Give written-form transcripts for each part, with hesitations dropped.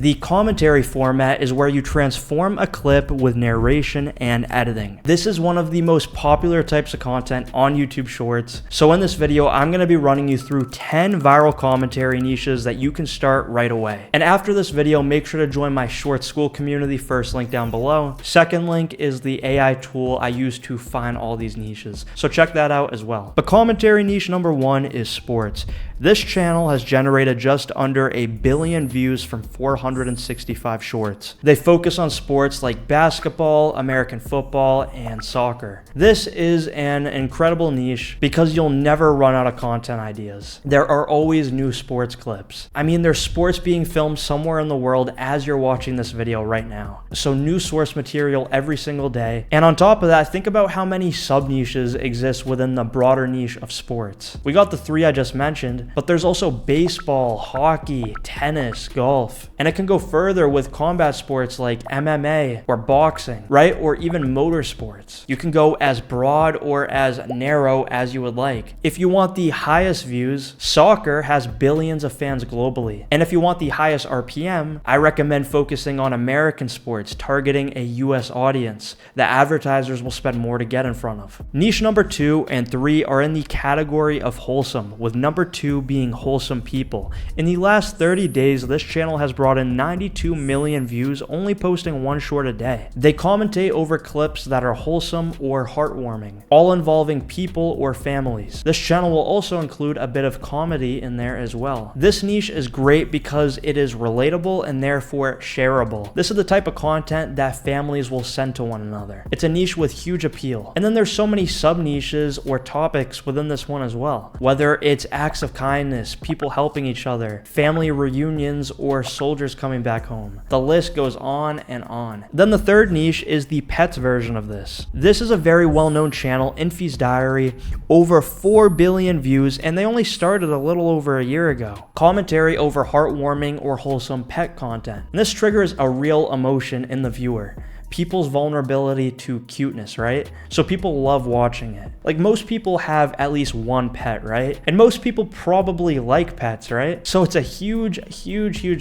The commentary format is where you transform a clip with narration and editing. This is one of the most popular types of content on YouTube Shorts. So in this video, I'm going to be running you through 10 viral commentary niches that you can start right away. And after this video, make sure to join my Short School community. First link down below. Second link is the AI tool I use to find all these niches. So check that out as well. But commentary niche number 1 is sports. This channel has generated just under 1 billion views from 465 shorts. They focus on sports like basketball, American football, and soccer. This is an incredible niche because you'll never run out of content ideas. There are always new sports clips. I mean, there's sports being filmed somewhere in the world as you're watching this video right now. So new source material every single day. And on top of that, think about how many sub niches exist within the broader niche of sports. We got the 3 I just mentioned, but there's also baseball, hockey, tennis, golf, and it can go further with combat sports like MMA or boxing, right? Or even motorsports. You can go as broad or as narrow as you would like. If you want the highest views, soccer has billions of fans globally. And if you want the highest RPM, I recommend focusing on American sports, targeting a US audience that advertisers will spend more to get in front of. Niche number 2 and 3 are in the category of wholesome, with number 2 being wholesome people. In the last 30 days, this channel has brought in 92 million views, only posting 1 short a day. They commentate over clips that are wholesome or heartwarming, all involving people or families. This channel will also include a bit of comedy in there as well. This niche is great because it is relatable and therefore shareable. This is the type of content that families will send to one another. It's a niche with huge appeal. And then there's so many sub niches or topics within this one as well. Whether it's acts of kindness, people helping each other, family reunions, or soldiers coming back home. The list goes on and on. Then the third niche is the pets version of this. This is a very well-known channel, Infy's Diary, over 4 billion views, and they only started a little over a year ago. Commentary over heartwarming or wholesome pet content. And this triggers a real emotion in the viewer. People's vulnerability to cuteness, right? So people love watching it. Like, most people have at least one pet, right? And most people probably like pets, right? So it's a huge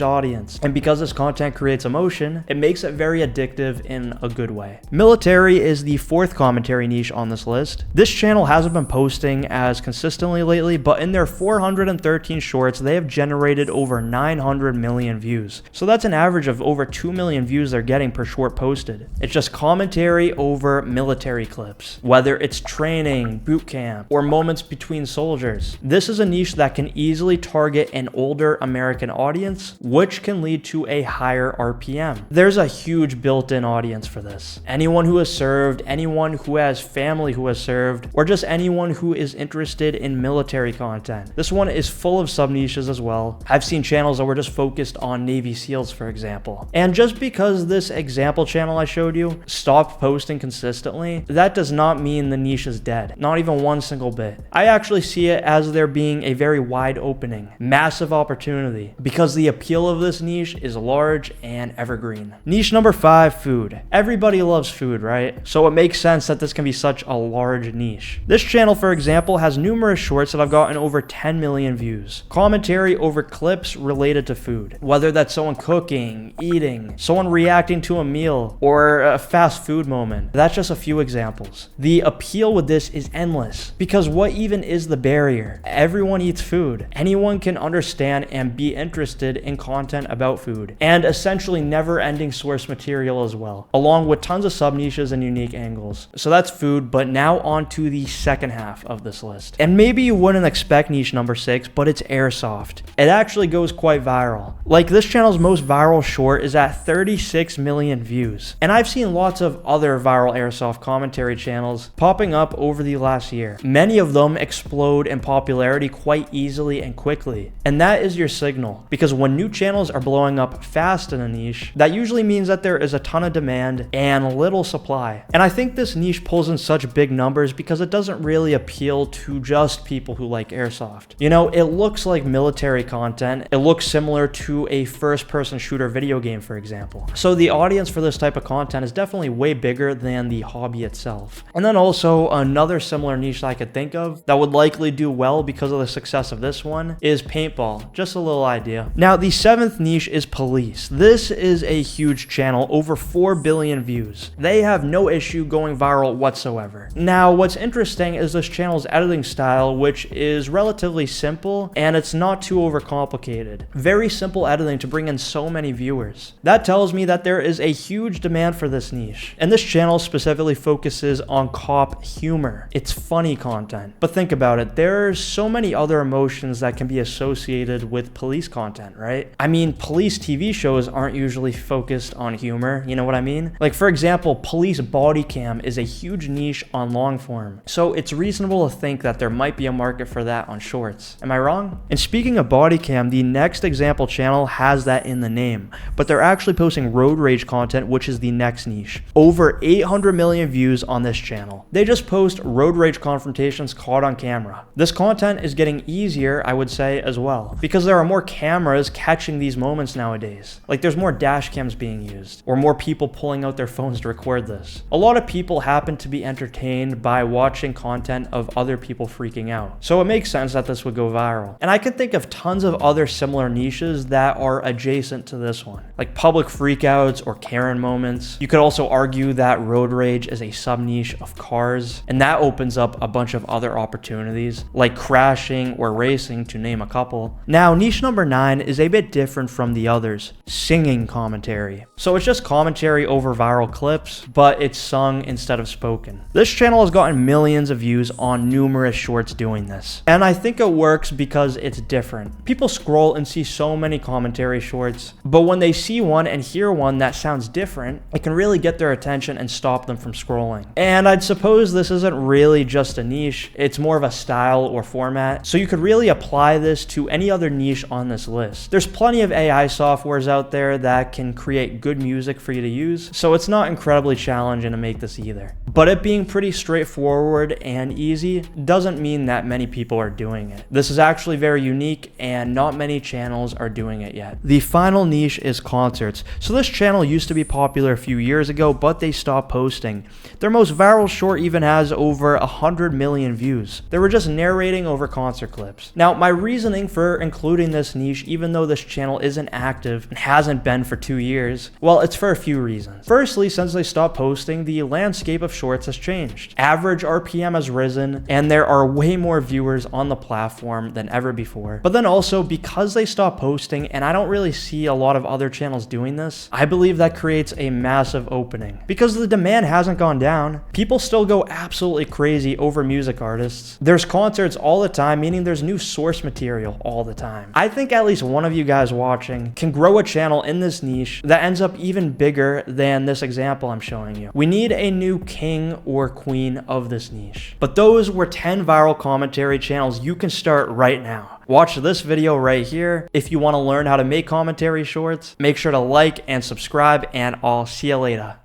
audience. And because this content creates emotion, it makes it very addictive in a good way. Military is the 4th commentary niche on this list. This channel hasn't been posting as consistently lately, but in their 413 shorts, they have generated over 900 million views. So that's an average of over 2 million views they're getting per short posted. It's just commentary over military clips, whether it's training, boot camp, or moments between soldiers. This is a niche that can easily target an older American audience, which can lead to a higher RPM. There's a huge built-in audience for this. Anyone who has served, anyone who has family who has served, or just anyone who is interested in military content. This one is full of sub-niches as well. I've seen channels that were just focused on Navy SEALs, for example. And just because this example channel I showed you stopped posting consistently, that does not mean the niche is dead. Not even one single bit. I actually see it as there being a very wide opening, massive opportunity, because the appeal of this niche is large and evergreen. Niche number 5, food. Everybody loves food, right? So it makes sense that this can be such a large niche. This channel, for example, has numerous shorts that have gotten over 10 million views. Commentary over clips related to food. Whether that's someone cooking, eating, someone reacting to a meal, or a fast food moment. That's just a few examples. The appeal with this is endless, because what even is the barrier? Everyone eats food. Anyone can understand and be interested in content about food, and essentially never-ending source material as well, along with tons of sub-niches and unique angles. So that's food, but now on to the second half of this list. And maybe you wouldn't expect niche number 6, but it's airsoft. It actually goes quite viral. Like, this channel's most viral short is at 36 million views. And I've seen lots of other viral airsoft commentary channels popping up over the last year. Many of them explode in popularity quite easily and quickly. And that is your signal, because when new channels are blowing up fast in a niche, that usually means that there is a ton of demand and little supply. And I think this niche pulls in such big numbers because it doesn't really appeal to just people who like airsoft. You know, it looks like military content. It looks similar to a first-person shooter video game, for example. So the audience for this type of content is definitely way bigger than the hobby itself. And then also another similar niche that I could think of that would likely do well because of the success of this one is paintball. Just a little idea. Now, the 7th niche is police. This is a huge channel, over 4 billion views. They have no issue going viral whatsoever. Now, what's interesting is this channel's editing style, which is relatively simple and it's not too overcomplicated. Very simple editing to bring in so many viewers. That tells me that there is a huge demand for this niche. And this channel specifically focuses on cop humor. It's funny content. But think about it, there's so many other emotions that can be associated with police content, right? I mean, police TV shows aren't usually focused on humor, you know what I mean? Like, for example, police body cam is a huge niche on long form. So it's reasonable to think that there might be a market for that on shorts. Am I wrong? And speaking of body cam, the next example channel has that in the name, but they're actually posting road rage content, which is the next niche. Over 800 million views on this channel. They just post road rage confrontations caught on camera. This content is getting easier, I would say, as well, because there are more cameras catching these moments nowadays. Like, there's more dash cams being used, or more people pulling out their phones to record this. A lot of people happen to be entertained by watching content of other people freaking out. So it makes sense that this would go viral. And I can think of tons of other similar niches that are adjacent to this one, like public freakouts or Karen moments. You could also argue that road rage is a sub-niche of cars, and that opens up a bunch of other opportunities, like crashing or racing, to name a couple. Now, niche number 9 is a bit different from the others: singing commentary. So it's just commentary over viral clips, but it's sung instead of spoken. This channel has gotten millions of views on numerous shorts doing this, and I think it works because it's different. People scroll and see so many commentary shorts, but when they see one and hear one that sounds different, it can really get their attention and stop them from scrolling. And I'd suppose this isn't really just a niche, it's more of a style or format, so you could really apply this to any other niche on this list. There's plenty of AI softwares out there that can create good music for you to use, so it's not incredibly challenging to make this either. But it being pretty straightforward and easy doesn't mean that many people are doing it. This is actually very unique and not many channels are doing it yet. The final niche is concerts. So this channel used to be popular a few years ago, but they stopped posting. Their most viral short even has over 100 million views. They were just narrating over concert clips. Now, my reasoning for including this niche, even though this channel isn't active and hasn't been for 2 years, well, it's for a few reasons. Firstly, since they stopped posting, the landscape of shorts has changed. Average RPM has risen, and there are way more viewers on the platform than ever before. But then also, because they stopped posting, and I don't really see a lot of other channels doing this, I believe that creates a massive opening. Because the demand hasn't gone down, people still go absolutely crazy over music artists. There's concerts all the time, meaning there's new source material all the time. I think at least one of you guys watching can grow a channel in this niche that ends up even bigger than this example I'm showing you. We need a new king or queen of this niche. But those were 10 viral commentary channels you can start right now. Watch this video right here. If you want to learn how to make commentary shorts, make sure to like and subscribe, and I'll see you later.